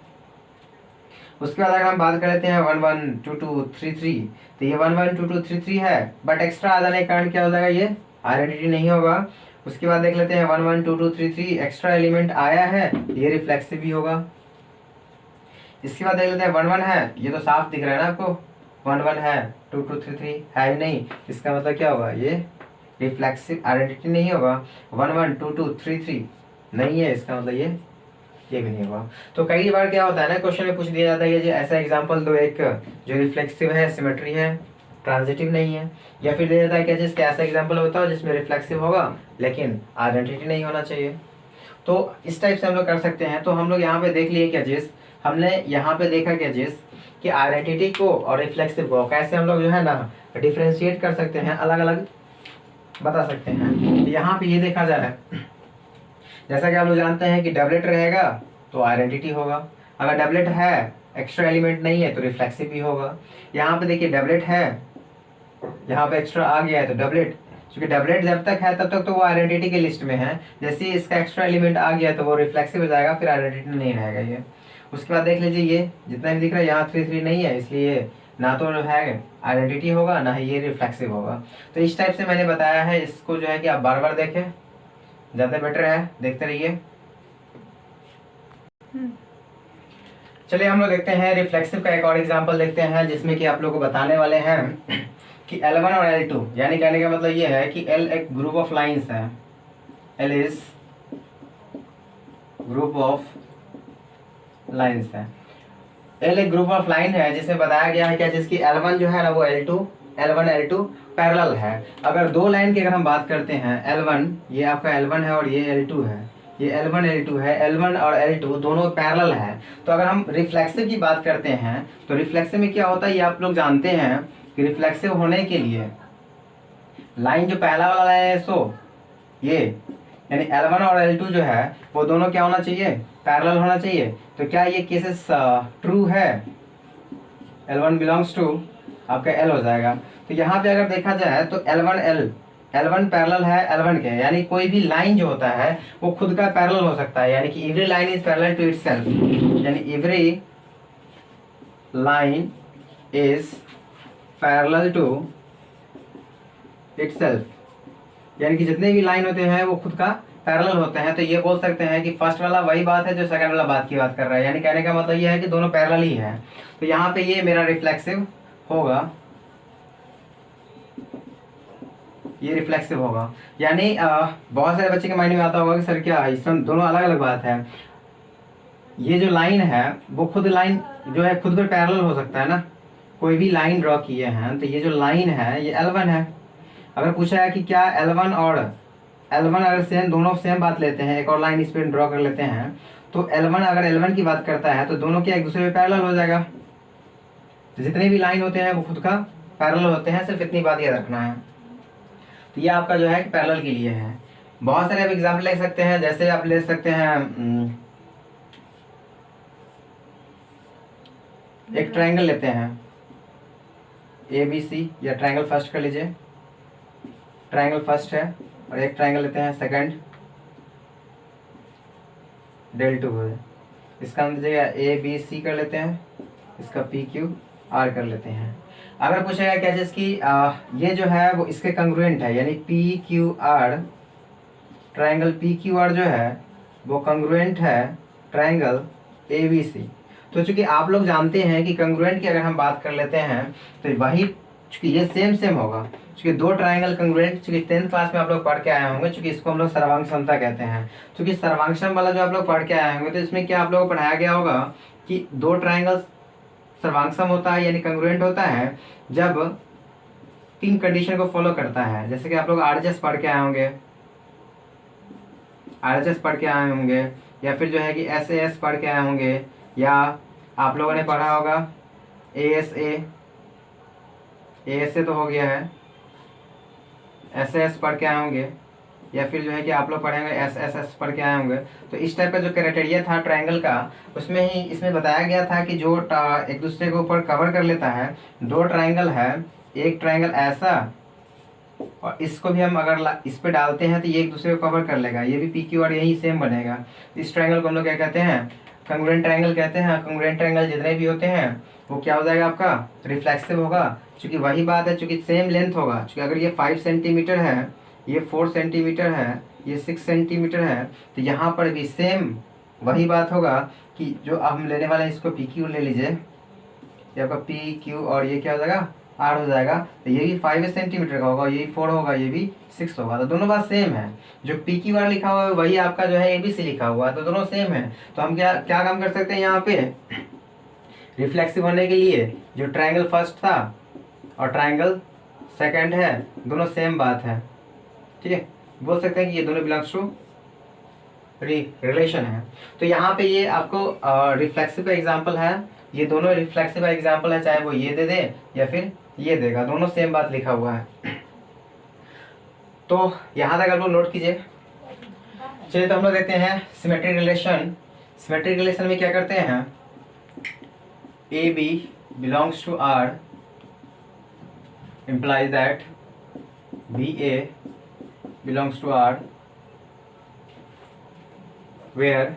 उसके बाद अगर हम बात कर लेते हैं 1 1 2 2 3 3, तो ये 1 1 2 2 3 3 है, बट एक्स्ट्रा आ जाने के कारण क्या हो जाएगा, ये आइडेंटिटी नहीं होगा। उसके बाद देख लेते हैं 1 1 2 2 3 3, एक्स्ट्रा एलिमेंट आया है, ये रिफ्लेक्सिव भी होगा। इसके बाद देख लेते हैं 1 1 है, ये तो साफ दिख रहा है ना आपको, 1 1 है, 2 2 3 3 है ही नहीं, इसका मतलब क्या होगा, ये रिफ्लेक्सिव आइडेंटिटी नहीं होगा। 1 1 2 2 3 3 नहीं है, इसका मतलब ये भी नहीं होगा। तो कई बार क्या होता है ना, क्वेश्चन में पूछ दिया जाता है ये जो ऐसा एग्जांपल दो, एक जो रिफ्लेक्सिव है, सिमेट्री है, ट्रांजिटिव नहीं है, या फिर दे देता है क्या जिसका ऐसा एग्जांपल होता है जिसमें रिफ्लेक्सिव होगा लेकिन आइडेंटिटी नहीं होना चाहिए। तो इस टाइप से हम लोग कर सकते हैं। तो हम लोग यहाँ पे देख लिए क्या चीज़, हमने यहाँ पे देखा क्या चीज़ कि आइडेंटिटी को और रिफ्लेक्सिव को कैसे हम लोग जो है ना डिफ्रेंशिएट कर सकते हैं, अलग अलग बता सकते हैं। तो यहाँ पे ये देखा जा रहा है, जैसा कि आप लोग जानते हैं कि डबलेट रहेगा तो आइडेंटिटी होगा, अगर डबलेट है एक्स्ट्रा एलिमेंट नहीं है तो रिफ्लेक्सिव भी होगा। यहाँ पे देखिए डबलेट है, यहाँ पे एक्स्ट्रा आ गया है तो डबलेट, क्योंकि डबलेट जब तक है तब तक तो वो आइडेंटिटी के लिस्ट में है, जैसे ही इसका एक्स्ट्रा एलिमेंट आ गया तो वो रिफ्लेक्सिव हो जाएगा, फिर आइडेंटिटी नहीं रहेगा ये। उसके बाद देख लीजिए ये जितना भी दिख रहा है यहाँ 3 3 नहीं है, इसलिए ना तो है आइडेंटिटी होगा ना ही ये रिफ्लेक्सिव होगा। तो इस टाइप से मैंने बताया है, इसको जो है कि आप बार बार देखें, ज़्यादा बेटर है, देखते रहिए। चलिए हम लोग देखते हैं रिफ्लेक्सिव का एक और एग्जांपल देखते हैं, जिसमें कि आप लोगों को बताने वाले हैं कि L1 और L2, यानी कहने का मतलब ये है कि L एक ग्रुप ऑफ लाइंस है, L is group of lines है, L एक ग्रुप ऑफ लाइन है जिसमें बताया गया है क्या, जिसकी L1 जो है ना वो L1 L2 पैरेलल है। अगर दो लाइन की अगर हम बात करते हैं, L1 ये आपका L1 है और ये L2 है, ये L1 L2 है, L1 और L2 दोनों पैरेलल है। तो अगर हम रिफ्लेक्सिव की बात करते हैं तो रिफ्लेक्सिव में क्या होता है ये आप लोग जानते हैं कि रिफ्लेक्सिव होने के लिए लाइन जो पहला वाला लाइन है सो ये यानी L1 और L2 जो है वो दोनों क्या होना चाहिए, पैरेलल होना चाहिए। तो क्या ये केसेस ट्रू है, L1 बिलोंग्स टू आपका L हो जाएगा। तो यहाँ पे अगर देखा जाए तो L1 पैरेलल है L1 के, यानी कोई भी लाइन जो होता है वो खुद का पैरेलल हो सकता है, यानी कि every line is parallel to itself, यानी every line is parallel to itself, यानी कि जितने भी लाइन होते हैं वो खुद का पैरेलल होते हैं। तो ये बोल सकते हैं कि फर्स्ट वाला वही बात है जो सेकंड वाला बात की बात कर रहा है, यानी कहने का मतलब ये है कि दोनों पैरेलल ही है। तो यहाँ पे ये मेरा रिफ्लेक्सिव होगा, ये रिफ्लेक्सिव होगा। यानी बहुत सारे बच्चे के माइंड में आता होगा कि सर क्या इसमें दोनों अलग अलग बात है, ये जो लाइन है वो खुद लाइन जो है खुद पर पैरेलल हो सकता है ना, कोई भी लाइन ड्रॉ किए हैं तो ये जो लाइन है ये L1 है। अगर पूछा है कि क्या L1 और L1 अगर सेम, दोनों सेम बात लेते हैं, एक और लाइन इस पर ड्रॉ कर लेते हैं, तो L1 अगर L1 की बात करता है तो दोनों क्या एक दूसरे पे पैरेलल हो जाएगा। तो जितने भी लाइन होते हैं वो खुद का पैरेलल होते हैं, सिर्फ इतनी बात याद रखना है। तो ये आपका जो है पैरेलल के लिए है। बहुत सारे आप एग्जाम्पल ले सकते हैं, जैसे आप ले सकते हैं एक ट्रायंगल लेते हैं ABC, या ट्रायंगल फर्स्ट कर लीजिए, ट्रायंगल फर्स्ट है, और एक ट्रायंगल लेते हैं सेकंड Del2 है, इसका नाम दीजिएगा ABC कर लेते हैं, इसका PQR कर लेते हैं। अगर पूछेगा क्या चीज़ की ये जो है वो इसके कंग्रुएंट है, यानी PQR, ट्रायंगल PQR जो है वो कंग्रुएंट है ट्रायंगल ABC। तो चूंकि आप लोग जानते हैं कि कंग्रुएंट की अगर हम बात कर लेते हैं तो वही, चूंकि ये सेम होगा, चूंकि दो ट्रायंगल कंग्रुएंट, चूंकि 10th क्लास में आप लोग पढ़ के आए होंगे, चूंकि इसको हम लोग सर्वांग समता कहते हैं। चूंकि सर्वांग वाला जो आप लोग पढ़ के आए होंगे तो इसमें क्या आप लोगों को पढ़ाया गया होगा कि दो ट्रायंगल सर्वांग होता है यानी कंग्रुएंट होता है जब 3 कंडीशन को फॉलो करता है। जैसे कि आप लोग RHS पढ़ के आए होंगे, RHS पढ़ के आए होंगे, या फिर जो है कि SAS पढ़ के आए होंगे, या आप लोगों ने पढ़ा होगा ASA तो हो गया है, SAS पढ़ के आए होंगे, या फिर जो है कि आप लोग पढ़ेंगे SSS पढ़ के आए होंगे। तो इस टाइप का जो क्राइटेरिया था ट्रायंगल का, उसमें ही इसमें बताया गया था कि जो एक दूसरे के ऊपर कवर कर लेता है, दो ट्रायंगल है, एक ट्रायंगल ऐसा और इसको भी हम अगर इस पे डालते हैं तो ये एक दूसरे को कवर कर लेगा, ये भी PQR यही सेम बनेगा। इस ट्रायंगल को हम लोग क्या कहते हैं, कंग्रुएंट ट्रायंगल कहते हैं। कंग्रुएंट ट्रायंगल जितने भी होते हैं वो क्या हो जाएगा आपका रिफ्लेक्सिव होगा, क्योंकि वही बात है, चूंकि सेम लेंथ होगा। क्योंकि अगर ये 5 सेंटीमीटर है, ये 4 सेंटीमीटर है, ये 6 सेंटीमीटर है, तो यहाँ पर भी सेम वही बात होगा कि जो हम लेने वाले हैं इसको पी क्यू ले लीजिए, ये आपका पी क्यू और ये क्या हो जाएगा आर हो जाएगा। तो ये भी 5 सेंटीमीटर का होगा, ये 4 होगा, ये भी 6 होगा। तो दोनों बात सेम है, जो पी क्यू आर लिखा हुआ है वही आपका जो है ए बी सी लिखा हुआ है, तो दोनों सेम है। तो हम क्या क्या काम कर सकते हैं यहाँ पे, रिफ्लेक्सिव होने के लिए जो ट्रायंगल फर्स्ट था और ट्रायंगल सेकंड है दोनों सेम बात है, ठीक है, बोल सकते हैं कि ये दोनों बिलोंग्स टू रिलेशन है। तो यहाँ पे ये आपको रिफ्लेक्सिव का एग्जांपल है, ये दोनों रिफ्लेक्सिव का एग्जांपल है, चाहे वो ये दे दे या फिर ये देगा, दोनों सेम बात लिखा हुआ है। तो यहाँ तक आप लोग नोट कीजिए। चलिए तो हम लोग देखते हैं सिमेट्रिक रिलेशन। सिमेट्रिक रिलेशन में क्या करते हैं, A B belongs to R implies that BA belongs to R where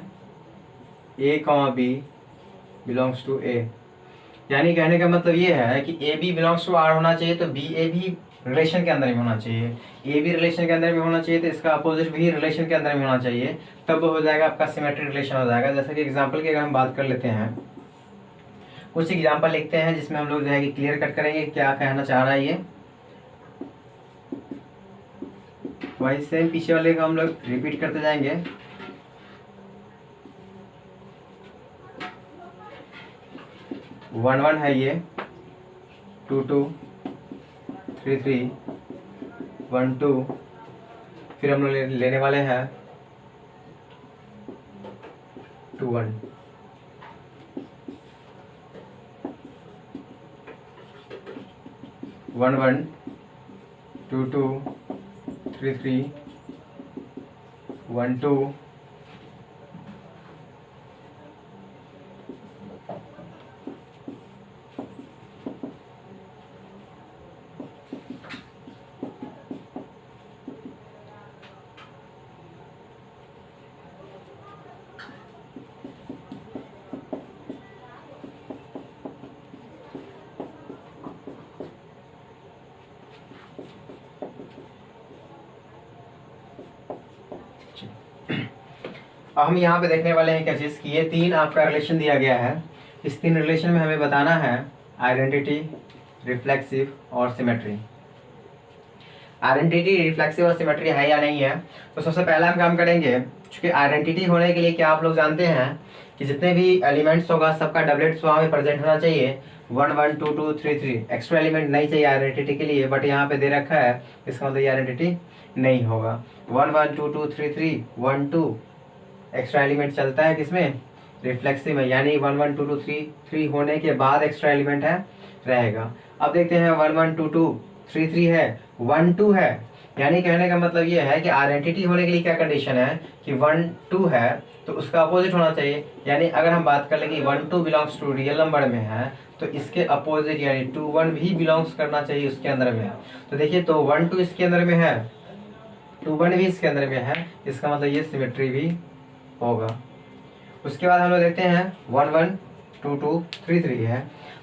A, B belongs to A। यानी कहने का मतलब ये है कि A B belongs to R होना चाहिए तो बी ए भी रिलेशन के अंदर में होना चाहिए, ए बी रिलेशन के अंदर में होना चाहिए तो इसका अपोजिट भी रिलेशन के अंदर में होना चाहिए, तब हो जाएगा आपका सिमेट्रिक रिलेशन हो जाएगा। जैसे कि एग्जांपल की अगर हम बात कर लेते हैं, कुछ एग्जांपल लिखते हैं जिसमें हम लोग जो है कि क्लियर कट करेंगे क्या कहना चाह रहा है ये। वही सेम पीछे वाले का हम लोग रिपीट करते जाएंगे। वन वन है ये, 2 2 3 3 1 2, फिर हम लोग लेने वाले हैं 2 1। वन वन 2 2 3 3 1 2, अब हम यहाँ पे देखने वाले हैं क्या चीज़ कि ये तीन आपका रिलेशन दिया गया है, इस तीन रिलेशन में हमें बताना है आइडेंटिटी, रिफ्लेक्सिव और सिमेट्री। आइडेंटिटी, रिफ्लेक्सिव और सिमेट्री है या नहीं है, तो सबसे पहला हम काम करेंगे, क्योंकि आइडेंटिटी होने के लिए क्या आप लोग जानते हैं कि जितने भी एलिमेंट्स होगा सबका डबलेट्स वहाँ में प्रेजेंट होना चाहिए, 1 1 2 2 3 3, एक्स्ट्रा एलिमेंट नहीं चाहिए आइडेंटिटी के लिए, बट यहाँ पे दे रखा है, इसका मतलब ये आइडेंटिटी नहीं होगा। 1 1 2 2 3 3 1 2 एक्स्ट्रा एलिमेंट चलता है किसमें, रिफ्लेक्सिव में, यानी 1 1 2 2 3 3 होने के बाद एक्स्ट्रा एलिमेंट है रहेगा। अब देखते हैं 1 1 2 2 3 3 है, 1 2 है, यानी कहने का मतलब ये है कि आइडेंटिटी होने के लिए क्या कंडीशन है कि 1 2 है तो उसका अपोजिट होना चाहिए। यानी अगर हम बात कर लें कि 1 2 बिलोंग्स टू रियल नंबर में है तो इसके अपोजिट यानी 2 1 भी बिलोंग्स करना चाहिए उसके अंदर में। तो देखिए तो 1 2 इसके अंदर में है, 2 1 भी इसके अंदर में है, इसका मतलब ये सिमेट्री भी होगा। उसके बाद हम लोग देखते हैं 1 1 2 2 3 3 है,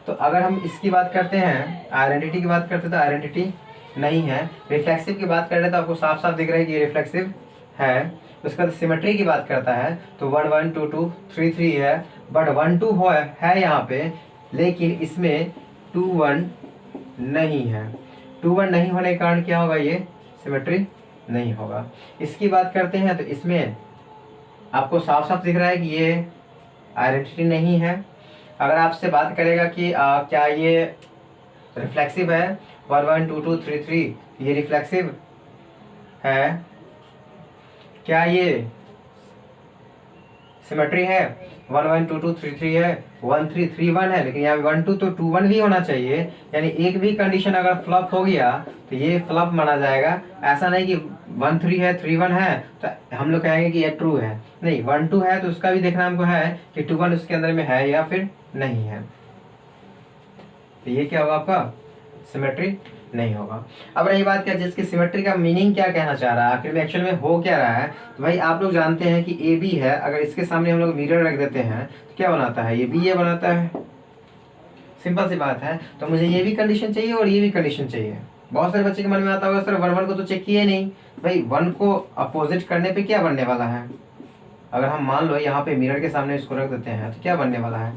तो अगर हम इसकी बात करते हैं, आइडेंटिटी की बात करते हैं तो आइडेंटिटी नहीं है। रिफ्लेक्सिव की बात कर रहे तो आपको साफ साफ दिख रहा है कि ये रिफ्लेक्सिव है। उसके बाद सिमेट्री की बात करता है तो 1 1 2 2 3 3 है, बट 1 2 है यहाँ पे, लेकिन इसमें 2 1 नहीं है। 2 1 नहीं होने के कारण क्या होगा, ये सिमेट्री नहीं होगा। इसकी बात करते हैं तो इसमें आपको साफ साफ दिख रहा है कि ये आइडेंटिटी नहीं है। अगर आपसे बात करेगा कि क्या ये रिफ्लेक्सिव है, 1 1 2 2 3 3 ये रिफ्लेक्सिव है, क्या ये सिमेट्री है, 1 1 2 2 3 3 है, 1 3 3 1 है, लेकिन यहाँ 1 2 तो 2 1 भी होना चाहिए। यानी एक भी कंडीशन अगर फ्लॉप हो गया तो ये फ्लॉप माना जाएगा। ऐसा नहीं कि 1 3 है 3 1 है तो हम लोग कहेंगे कि ये ट्रू है, नहीं 1 2 है तो उसका भी देखना हमको है कि 2 1 उसके अंदर में है या फिर नहीं है। तो ये क्या होगा, आपका सिमेट्री नहीं होगा। अब रही बात क्या, जिसकी सिमेट्री का मीनिंग क्या कहना चाह रहा है, आखिर में एक्चुअल में हो क्या रहा है, तो भाई आप लोग जानते हैं कि ए बी है, अगर इसके सामने हम लोग मिरर रख देते हैं तो क्या बनाता है, ये बी ए बनाता है। सिंपल सी बात है। तो मुझे ये भी कंडीशन चाहिए और ये भी कंडीशन चाहिए। बहुत सारे बच्चे के मन में आता होगा सर 1 1 को तो चेक किए नहीं, भाई 1 को अपोजिट करने पे क्या बनने वाला है, अगर हम मान लो यहाँ पे मिरर के सामने इसको रख देते हैं तो क्या बनने वाला है,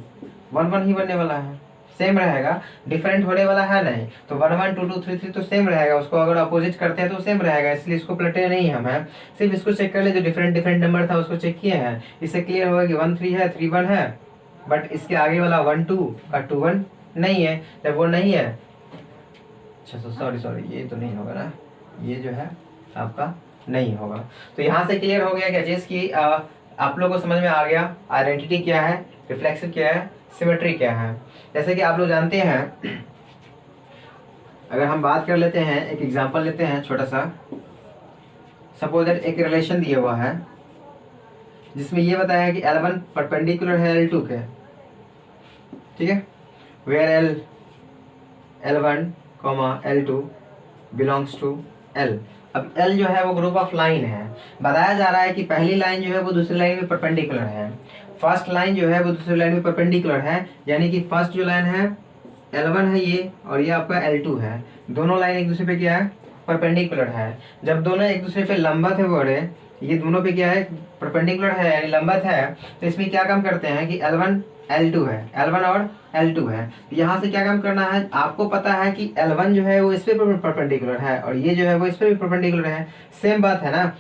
1 1 ही बनने वाला है, सेम रहेगा, डिफरेंट होने वाला है नहीं। तो 1 1 2 2 3 3 तो सेम रहेगा, उसको अगर अपोजिट करते हैं तो सेम रहेगा, इसलिए इसको पलटे नहीं हम है, सिर्फ इसको चेक कर ले जो डिफरेंट डिफरेंट नंबर था उसको चेक किए हैं। इससे क्लियर होगा कि 1 3 है, 3 1 है, बट इसके आगे वाला 1 2 का 2 1 नहीं है। जब वो नहीं है, अच्छा तो सॉरी ये तो नहीं होगा ना, ये जो है आपका नहीं होगा। तो यहाँ से क्लियर हो गया क्या चीज़ कि आप लोगों को समझ में आ गया आइडेंटिटी क्या है, रिफ्लेक्सिव क्या है, सिमेट्री क्या है। जैसे कि आप लोग जानते हैं, अगर हम बात कर लेते हैं, एक एग्जांपल लेते हैं छोटा सा। सपोज दैट एक रिलेशन दिया हुआ है जिसमें ये बताया है कि L1 परपेंडिकुलर है L2 के, ठीक है, where L1, L2 belongs to L। अब L जो है वो ग्रुप ऑफ लाइन है, बताया जा रहा है कि पहली लाइन जो है वो दूसरी लाइन में परपेंडिकुलर है, फर्स्ट लाइन जो है वो दूसरी लाइन में परपेंडिकुलर है, यानी कि फर्स्ट जो लाइन है L1 है ये, और ये आपका L2 है, दोनों लाइन एक दूसरे पे क्या है, परपेंडिकुलर है। जब दोनों एक दूसरे पे लंबवत है बोले, ये दोनों पे क्या है, परपेंडिकुलर है यानी लंबवत है, तो इसमें क्या काम करते हैं कि L1 L2 है, L1 और L2 है, तो यहाँ से क्या काम करना है, आपको पता है कि L1 जो है वो इस पे परपेंडिकुलर है और ये जो है वो इस पे भी परपेंडिकुलर है, सेम बात है ना,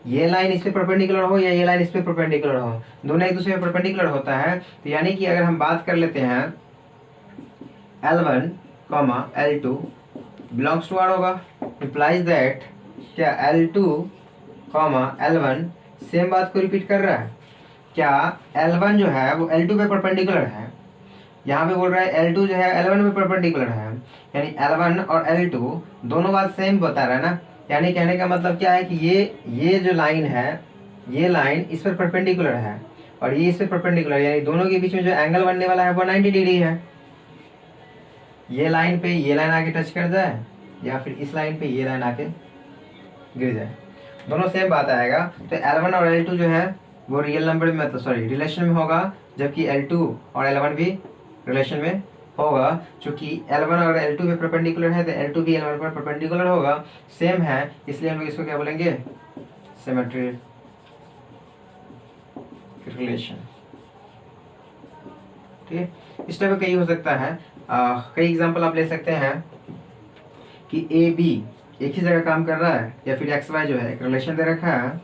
ये लाइन इस पे परपेंडिकुलर हो या ये लाइन इस पे परपेंडिकुलर हो, दोनों एक दूसरे पे परपेंडिकुलर होता है। तो यानी कि अगर हम बात कर लेते हैं L1, L2 belongs to R होगा, इम्प्लाइज दैट क्या L2, L1 सेम बात को रिपीट कर रहा है। क्या L1 जो है वो L2 पे परपेंडिकुलर है, यहाँ पे बोल रहा है L2 जो है L1 पे परपेंडिकुलर है, यानी L1 और L2 दोनों बात सेम बता रहा है ना। यानी कहने का मतलब क्या है कि ये जो लाइन है, ये लाइन इस पर परपेंडिकुलर है और ये इस पर परपेंडिकुलर, यानी दोनों के बीच में जो एंगल बनने वाला है वो 90 डिग्री है। ये लाइन पे ये लाइन आके टच कर जाए या फिर इस लाइन पे ये लाइन आके गिर जाए, दोनों सेम बात आएगा। तो L1 और L2 जो है वो रियल नंबर में, मतलब सॉरी रिलेशन में होगा, जबकि L2 और L1 भी रिलेशन में होगा। चूंकि L1 और L2 पे परपेंडिकुलर है तो L2 भी L1 पर परपेंडिकुलर होगा, सेम है, इसलिए हम लोग इसको क्या बोलेंगे, सिमेट्री रिलेशन। ठीक है, इस टाइप का कई हो सकता है, कई एग्जांपल आप ले सकते हैं कि ए बी एक ही जगह काम कर रहा है, या फिर एक्स वाई जो है एक रिलेशन दे रखा है,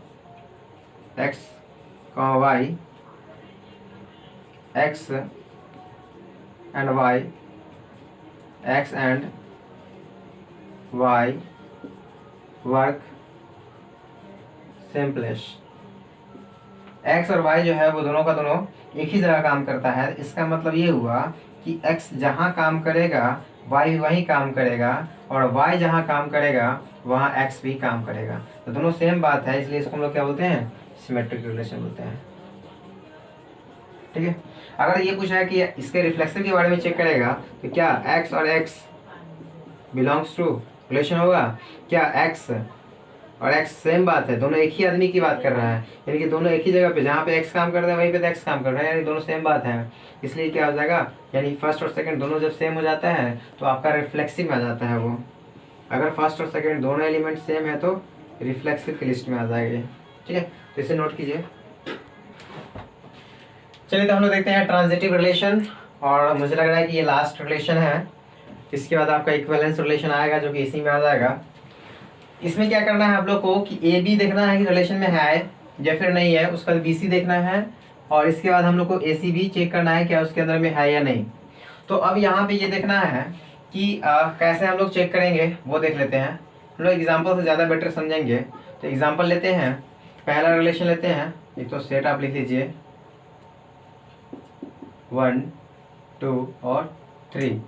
X Y, X and Y, X and Y work same place. X और वाई जो है वो दोनों का दोनों एक ही जगह काम करता है, इसका मतलब ये हुआ कि एक्स जहाँ काम करेगा वाई वहीं काम करेगा, और वाई जहाँ काम करेगा वहाँ एक्स भी काम करेगा, तो दोनों सेम बात है, इसलिए इसको हम लोग क्या बोलते हैं, सिमेट्रिक रिलेशन बोलते हैं। ठीक है, अगर ये पूछा है कि इसके रिफ्लेक्शन के बारे में चेक करेगा तो क्या एक्स और एक्स बिलोंग्स टू रिलेशन होगा, क्या एक्स और एक्स सेम बात है, दोनों एक ही आदमी की बात कर रहा है, यानी कि दोनों एक ही जगह पे, जहाँ पे एक्स काम कर रहा है वहीं पे एक्स काम कर रहा है, यानी दोनों सेम बात है, इसलिए क्या हो जाएगा, यानी फर्स्ट और सेकंड दोनों जब सेम हो जाता है तो आपका रिफ्लेक्सिव में आ जाता है वो। अगर फर्स्ट और सेकंड दोनों एलिमेंट सेम है तो रिफ्लेक्सिव की लिस्ट में आ जाएगी। ठीक है, तो इसे नोट कीजिए। चलिए तो हम लोग देखते हैं ट्रांजिटिव रिलेशन, और मुझे लग रहा है कि ये लास्ट रिलेशन है, इसके बाद आपका इक्विवेलेंस रिलेशन आएगा जो कि इसी में आ जाएगा। इसमें क्या करना है आप लोग को कि ए बी देखना है कि रिलेशन में है या फिर नहीं है, उसका बी सी देखना है, और इसके बाद हम लोग को ए सी भी चेक करना है क्या उसके अंदर में है या नहीं। तो अब यहाँ पे ये देखना है कि कैसे हम लोग चेक करेंगे वो देख लेते हैं। हम लोग एग्जाम्पल से ज़्यादा बेटर समझेंगे, तो एग्जाम्पल लेते हैं, पहला रिलेशन लेते हैं, एक तो सेट आप लिख लीजिए 1 2 और 3,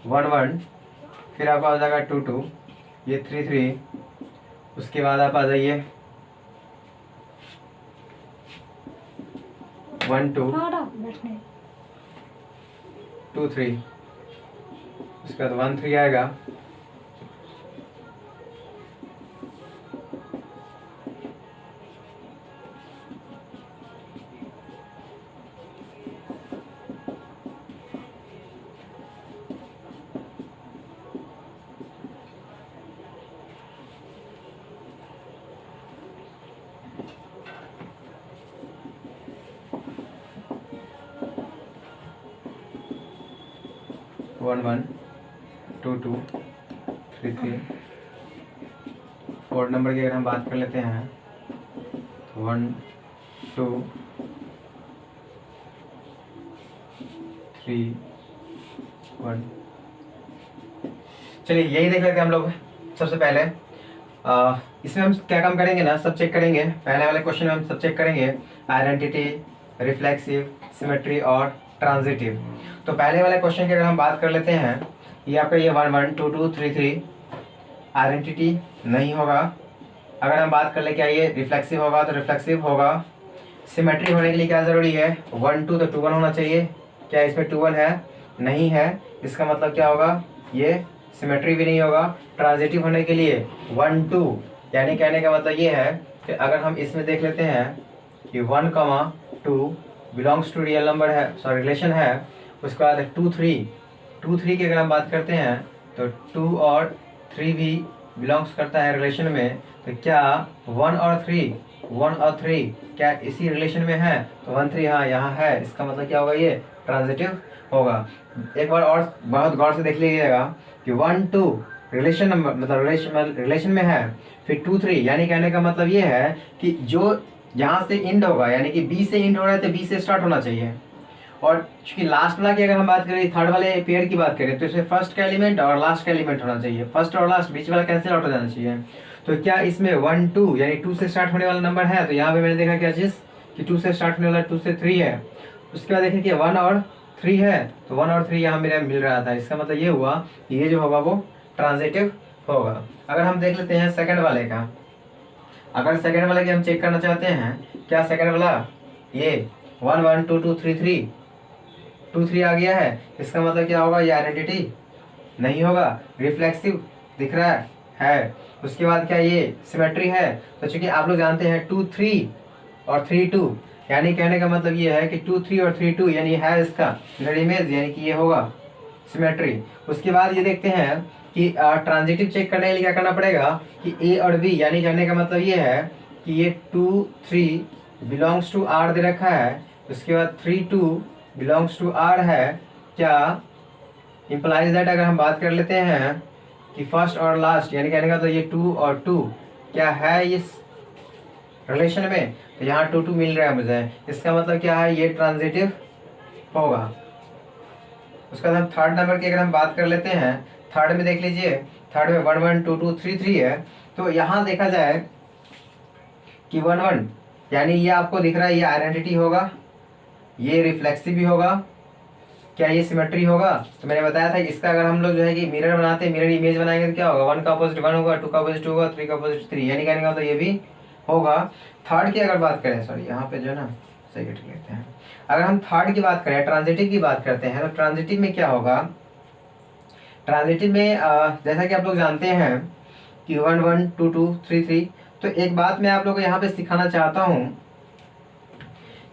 1 1, फिर आपका आ जाएगा 2 2, ये 3 3, उसके बाद आप आ जाइए 1 2 2 3, उसके बाद 1 3 आएगा, 1 1 2 2 3 3। फोर्थ नंबर की अगर हम बात कर लेते हैं 1 2 3 1। चलिए यही देख लेते हैं हम लोग। सबसे पहले इसमें हम क्या काम करेंगे ना, सब चेक करेंगे। पहले वाले क्वेश्चन में हम सब चेक करेंगे, आइडेंटिटी, रिफ्लेक्सिव, सिमेट्री और ट्रांजिटिव। तो पहले वाले क्वेश्चन की अगर हम बात कर लेते हैं, ये आपका ये 1 1 2 2 3 3 आइडेंटिटी नहीं होगा। अगर हम बात कर ले क्या ये रिफ्लेक्सिव होगा तो रिफ्लेक्सिव होगा। सिमेट्री होने के लिए क्या ज़रूरी है, 1 2 तो 2 1 होना चाहिए। क्या इसमें 2 1 है? नहीं है। इसका मतलब क्या होगा, ये सिमेट्री भी नहीं होगा। ट्रांजिटिव होने के लिए 1 2, यानी कहने का मतलब ये है कि अगर हम इसमें देख लेते हैं कि 1 2 बिलोंग्स टू रियल नंबर है, सॉरी रिलेशन है। उसके बाद 2 3 की अगर हम बात करते हैं तो 2 और 3 भी बिलोंग्स करता है रिलेशन में। तो क्या 1 और 3 क्या इसी रिलेशन में है? तो 1 3 हाँ यहाँ है। इसका मतलब क्या होगा, ये ट्रांजिटिव होगा। एक बार और बहुत गौर से देख लीजिएगा कि 1 2 रिलेशन नंबर मतलब रिलेशन में है, फिर 2 3 यानी कहने का मतलब ये है कि जो यहाँ से इंड होगा, यानी कि बी से इंड हो रहा है तो बी से स्टार्ट होना चाहिए। और चूंकि लास्ट वाला की अगर हम बात करें, थर्ड वाले पेयर की बात करें, तो इसमें फर्स्ट का एलिमेंट और लास्ट का एलिमेंट होना चाहिए। फर्स्ट और लास्ट बीच वाला कैंसिल आउट हो जाना चाहिए। तो क्या इसमें 1 2 यानी 2 से स्टार्ट होने वाला नंबर है? तो यहाँ पे मैंने देखा क्या चीज़ कि 2 से स्टार्ट होने वाला 2 से 3 है। उसके बाद देखें कि 1 और 3 है, तो 1 और 3 यहाँ मेरा मिल रहा था। इसका मतलब ये हुआ कि ये जो होगा वो ट्रांजिटिव होगा। अगर हम देख लेते हैं सेकंड वाले का, अगर सेकंड वाले की हम चेक करना चाहते हैं, क्या सेकंड वाला ये 1 1 2 2 3 3 2 3 आ गया है। इसका मतलब क्या होगा, ये आइडेंटिटी नहीं होगा। रिफ्लेक्सिव दिख रहा है। उसके बाद क्या ये सिमेट्री है? तो चूंकि आप लोग जानते हैं 2 3 और 3 2, यानी कहने का मतलब ये है कि 2 3 और 3 2 यानी है इसका मिरर इमेज, यानी कि ये होगा सिमेट्री। उसके बाद ये देखते हैं कि ट्रांजिटिव चेक करने के लिए क्या करना पड़ेगा कि ए और बी, यानी कहने का मतलब ये है कि ये 2 3 बिलोंग्स टू आर दे रखा है। उसके बाद 3 2 बिलोंग्स टू आर है। क्या इम्प्लाइज दैट अगर हम बात कर लेते हैं कि फर्स्ट और लास्ट, यानी कहने का तो ये 2 और 2 क्या है इस रिलेशन में, तो यहाँ 2 2 मिल रहा है मुझे। इसका मतलब क्या है, ये ट्रांजिटिव होगा। उसके बाद हम थर्ड नंबर की अगर हम बात कर लेते हैं, थर्ड में देख लीजिए, थर्ड में 1 1 2 2 3 3 है। तो यहाँ देखा जाए कि 1 1 यानी ये आपको दिख रहा है, ये आइडेंटिटी होगा, ये रिफ्लेक्सिव भी होगा। क्या ये सिमेट्री होगा? तो मैंने बताया था इसका अगर हम लोग जो है कि मिरर बनाते हैं, मिरर इमेज बनाएंगे तो क्या होगा, 1 का अपोजिट 1 होगा, 2 का अपोजिट 2 होगा, 3 का अपोजिट 3, यानी कहने का मतलब ये भी होगा। थर्ड की अगर बात करें, सॉरी यहाँ पे जो है ना सही कर लेते हैं, अगर हम थर्ड की बात करें, ट्रांजिटिव की बात करते हैं, तो ट्रांजिटिव में क्या होगा, ट्रांजिटिव में जैसा कि आप लोग जानते हैं कि 1 1 2 2 3 3। तो एक बात मैं आप लोग को यहाँ पे सिखाना चाहता हूँ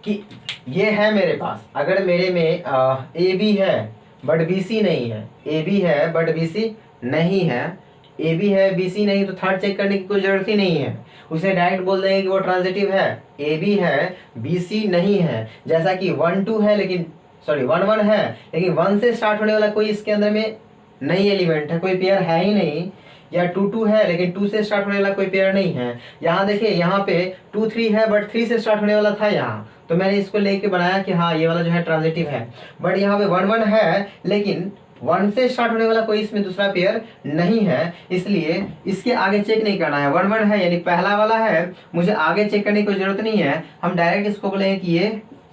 कि ये है मेरे पास, अगर मेरे में ए बी है बट बी सी नहीं है, ए बी है बट बी सी नहीं है, ए बी है बी सी नहीं, तो थर्ड चेक करने की कोई जरूरत ही नहीं है। उसे डायरेक्ट बोल देंगे कि वो ट्रांजिटिव है। ए बी है बी सी नहीं है, जैसा कि 1 2 है लेकिन सॉरी 1 1 है लेकिन 1 से स्टार्ट होने वाला कोई इसके अंदर में नहीं एलिमेंट है, कोई पेयर है ही नहीं। या 2 2 है लेकिन 2 से स्टार्ट होने वाला कोई पेयर नहीं है। यहाँ देखिए, यहाँ पे 2 3 है बट 3 से स्टार्ट होने वाला था यहाँ, तो मैंने इसको लेके बनाया कि हाँ ये वाला जो है ट्रांजिटिव है। बट यहाँ पे 1 1 है लेकिन 1 से स्टार्ट होने वाला कोई इसमें दूसरा पेयर नहीं है, इसलिए इसके आगे चेक नहीं करना है। 1 1 है यानी पहला वाला है, मुझे आगे चेक करने की कोई जरूरत नहीं है। हम डायरेक्ट इसको बोलेंगे कि ये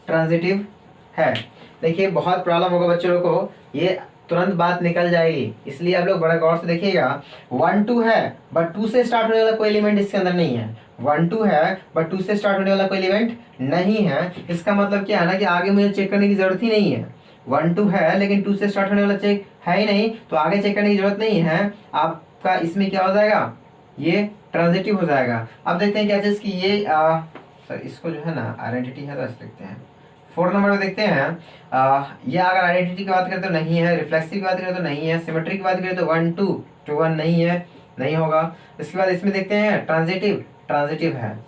ट्रांजिटिव है। देखिए बहुत प्रॉब्लम होगा बच्चों को, ये तुरंत बात निकल जाएगी, इसलिए आप लोग बड़ा गौर से देखिएगा। 1 2 है बट 2 से स्टार्ट होने वाला कोई एलिमेंट इसके अंदर नहीं है। 1 2 है बट 2 से स्टार्ट होने वाला कोई एलिमेंट नहीं है। इसका मतलब क्या है ना कि आगे मुझे चेक करने की जरूरत ही नहीं है। 1 2 है लेकिन 2 से स्टार्ट होने वाला चेक है ही नहीं, तो आगे चेक करने की जरूरत नहीं है। आपका इसमें क्या हो जाएगा, ये ट्रांजिटिव हो जाएगा। अब देखते हैं क्या चीज़ कि ये सर इसको जो है ना आइडेंटिटी है तो ऐसे लिखते हैं। 4 नंबर में देखते हैं, ये अगर आइडेंटिटी की बात करें तो नहीं है, रिफ्लेक्सिव की बात करें तो नहीं है, सिमेट्री की बात करें तो 1 2 2 1 नहीं है, नहीं होगा। इसके बाद इसमें देखते हैं ट्रांजिटिव, ट्रांजिटिव है।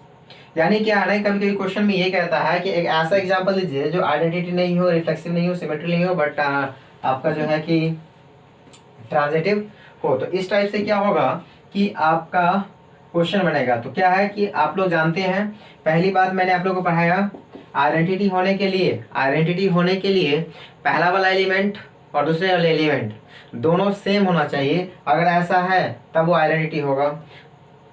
यानी क्या है ना, कभी कभी क्वेश्चन में ये कहता है कि एक ऐसा एग्जांपल दीजिए जो आइडेंटिटी नहीं हो, रिफ्लेक्सिव नहीं हो, सिमेट्री नहीं हो, बट आपका जो है कि ट्रांजिटिव हो। तो इस टाइप से क्या होगा कि आपका क्वेश्चन बनेगा। तो क्या है कि आप लोग जानते हैं, पहली बात मैंने आप लोग को पढ़ाया, आइडेंटिटी होने के लिए पहला वाला एलिमेंट और दूसरे वाले एलिमेंट दोनों सेम होना चाहिए। अगर ऐसा है तब वो आइडेंटिटी होगा।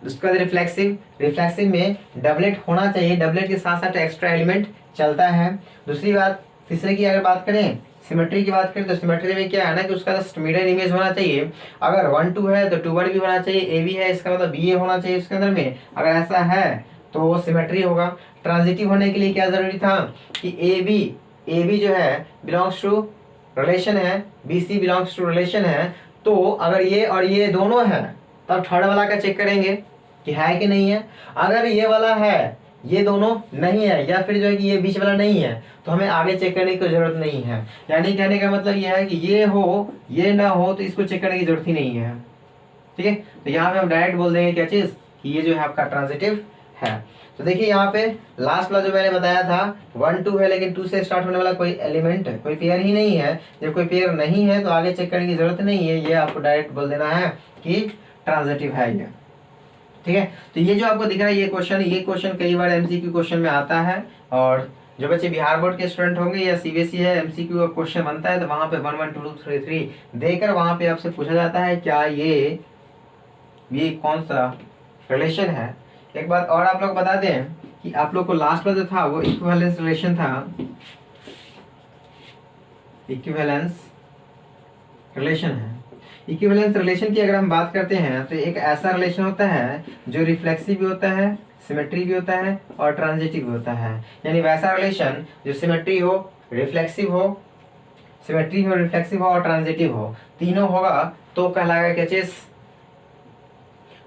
उसके बाद रिफ्लेक्सिव में डबलेट होना चाहिए, डबलेट के साथ साथ एक्स्ट्रा एलिमेंट चलता है। दूसरी बात, तीसरे की अगर बात करें, सिमेट्री की बात करें, तो सिमेट्री में क्या है ना कि उसका जस्ट मिरर इमेज होना चाहिए। अगर 1 2 है तो 2 1 भी होना चाहिए, ए भी है इसका मतलब बी ए होना चाहिए उसके अंदर में। अगर ऐसा है तो वो सिमेट्री होगा। ट्रांजिटिव होने के लिए क्या जरूरी था कि ए बी जो है बिलोंग्स टू रिलेशन है, B C belongs to relation है। तो अगर ये और ये दोनों है तब थर्ड वाला का चेक करेंगे कि है कि नहीं है। अगर ये वाला है, ये दोनों नहीं है, या फिर जो है कि ये बीच वाला नहीं है, तो हमें आगे चेक करने की जरूरत नहीं है। यानी कहने का मतलब ये है कि ये हो ये ना हो तो इसको चेक करने की जरूरत ही नहीं है। ठीक है, तो यहाँ पे हम डायरेक्ट बोल देंगे क्या चीज कि ये जो है आपका ट्रांजिटिव है। तो देखिए यहाँ पे लास्ट वाला जो मैंने बताया था 1 2 है, लेकिन 2 से स्टार्ट होने वाला कोई एलिमेंट कोई पेयर ही नहीं है। जब कोई पेयर नहीं है तो आगे चेक करने की जरूरत नहीं है, ये आपको डायरेक्ट बोल देना है कि ट्रांजिटिव है ये। ठीक है, तो ये जो आपको दिख रहा है ये क्वेश्चन कई बार एमसीक्यू क्वेश्चन में आता है। और जो बच्चे बिहार बोर्ड के स्टूडेंट होंगे या सीबीएसई है, एमसीक्यू का क्वेश्चन बनता है तो वहां पे 1 1 2 2 3 3 देकर वहां पे आपसे पूछा जाता है क्या ये कौन सा रिलेशन है। एक बात और आप लोग बता दें कि आप लोग को लास्ट में जो था वो इक्विवेलेंस रिलेशन था। इक्विवेलेंस रिलेशन है। इक्विवेलेंस रिलेशन की अगर हम बात करते हैं तो एक ऐसा रिलेशन होता है जो रिफ्लेक्सिव भी होता है, सिमेट्री भी होता है और ट्रांजिटिव भी होता है। यानी वैसा रिलेशन जो सिमेट्री हो, रिफ्लेक्सिव हो, सिमेट्री हो, रिफ्लेक्सिव हो और ट्रांजिटिव हो, तीनों होगा तो कहलाएगा क्या चीज,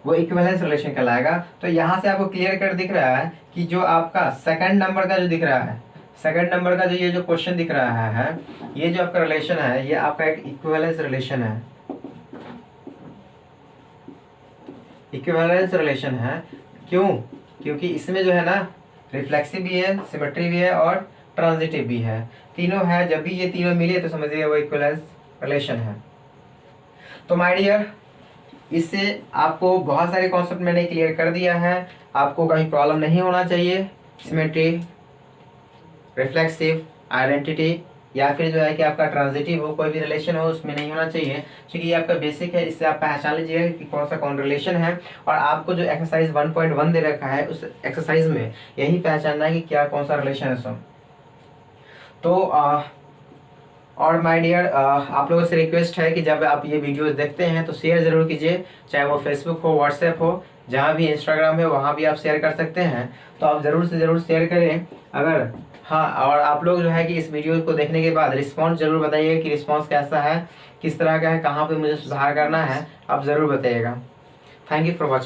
वो इक्विवेलेंस रिलेशन कहलाएगा। तो यहाँ से आपको क्लियर कट दिख रहा है कि जो आपका सेकंड नंबर का जो दिख रहा है, सेकंड नंबर का जो ये जो क्वेश्चन दिख रहा है, ये जो आपका रिलेशन है ये आपका एक इक्विवेलेंस रिलेशन है। इक्विवेलेंस रिलेशन है क्यों? क्योंकि इसमें जो है ना रिफ्लेक्सिव भी है, सिमेट्री भी है और ट्रांजिटिव भी है, तीनों है। जब भी ये तीनों मिले तो समझिए वो इक्विवेलेंस रिलेशन है। तो माय डियर, इससे आपको बहुत सारे कॉन्सेप्ट मैंने क्लियर कर दिया है, आपको कहीं प्रॉब्लम नहीं होना चाहिए। सिमेट्री, रिफ्लेक्सिव, आइडेंटिटी या फिर जो है कि आपका ट्रांजिटिव हो, कोई भी रिलेशन हो उसमें नहीं होना चाहिए, क्योंकि ये आपका बेसिक है। इससे आप पहचान लीजिएगा कि कौन सा कौन रिलेशन है। और आपको जो एक्सरसाइज 1.1 दे रखा है उस एक्सरसाइज में यही पहचानना है कि क्या कौन सा रिलेशन है सब। तो और माय डियर, आप लोगों से रिक्वेस्ट है कि जब आप ये वीडियोस देखते हैं तो शेयर ज़रूर कीजिए, चाहे वो फेसबुक हो, व्हाट्सएप हो, जहाँ भी इंस्टाग्राम है वहाँ भी आप शेयर कर सकते हैं। तो आप ज़रूर से ज़रूर शेयर करें। अगर हाँ, और आप लोग जो है कि इस वीडियो को देखने के बाद रिस्पांस ज़रूर बताइएगा कि रिस्पांस कैसा है, किस तरह का है, कहाँ पे मुझे सुधार करना है, आप ज़रूर बताइएगा। Thank you for watching.